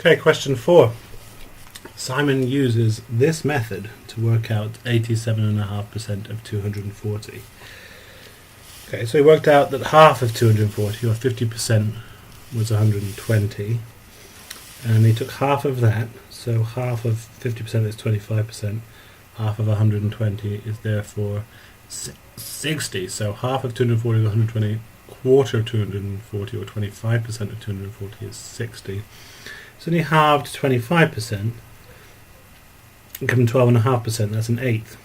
Okay, question 4. Simon uses this method to work out 87.5% of 240. Okay, so he worked out that half of 240, or 50%, was 120. And he took half of that, so half of 50% is 25%. Half of 120 is therefore 60. So half of 240 is 120. Quarter of 240, or 25% of 240, is 60. So he halved 25%, given 12.5%, that's an eighth.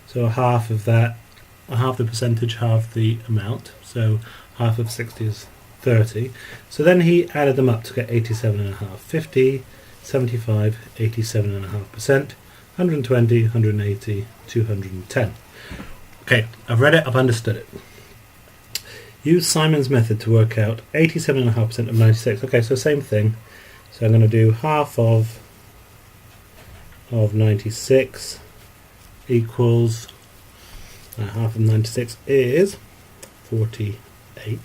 So half of that, half the percentage, half the amount, so half of 60 is 30. So then he added them up to get 87.5. 50, 75, 87.5%, 120, 180, 210. Okay, I've read it, I've understood it. Use Simon's method to work out 87.5% of 96. Okay, so same thing. So I'm going to do half of 96 equals half of 96 is 48.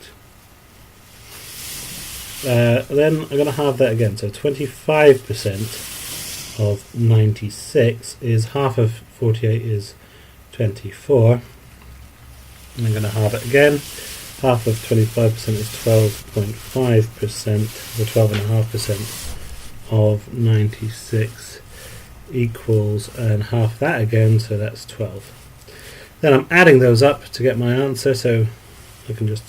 Then I'm going to halve that again. So 25% of 96 is half of 48 is 24. And I'm going to halve it again. Half of 25% is 12.5%, or 12.5% of 96 equals, and half that again, so that's 12. Then I'm adding those up to get my answer, so I can just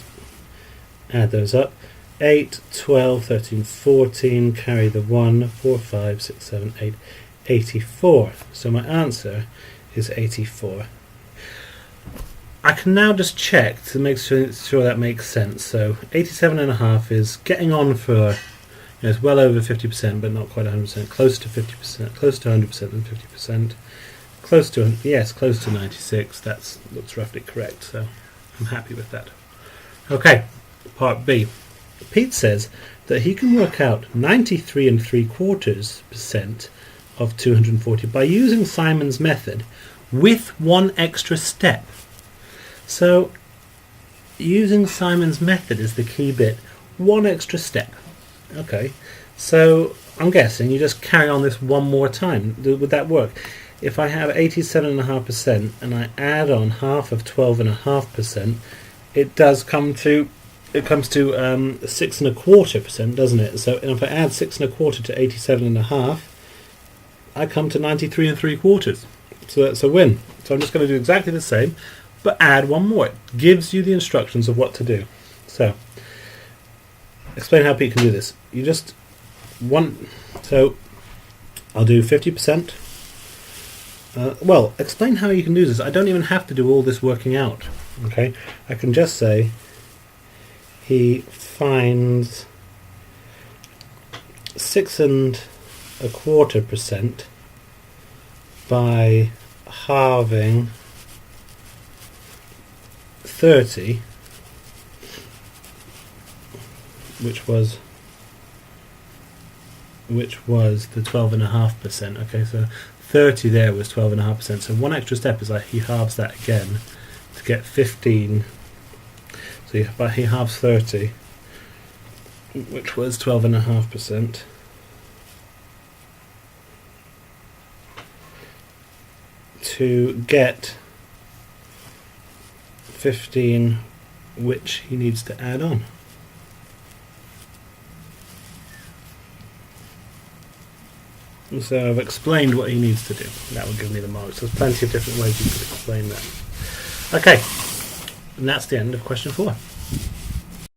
add those up. 8, 12, 13, 14, carry the 1, 4, 5, 6, 7, 8, 84. So my answer is 84. I can now just check to make sure that makes sense. So 87.5 is getting on for, it's well over 50%, but not quite 100%. Close to 50%, close to 100% and 50%. Close to 96. That looks roughly correct. So I'm happy with that. Okay, part B. Pete says that he can work out 93.75% of 240 by using Simon's method with one extra step. So, using Simon's method is the key bit. One extra step. Okay, so I'm guessing you just carry on this one more time. Would that work? If I have 87.5% and I add on half of 12.5%, it comes to 6.25%, doesn't it? So if I add 6.25 to 87.5, I come to 93.75. So that's a win. So I'm just going to do exactly the same, but add one more. It gives you the instructions of what to do. So, explain how Pete can do this. You just so I'll do 50%. Well, explain how you can do this. I don't even have to do all this working out. Okay, I can just say he finds 6.25% by halving 30, which was the 12.5%. Okay, so 30 there was 12.5%. So one extra step is he halves that again to get 15. So he halves 30, which was 12.5%. To get 15, which he needs to add on. So I've explained what he needs to do. That will give me the marks. There's plenty of different ways you could explain that. Okay, and that's the end of question 4.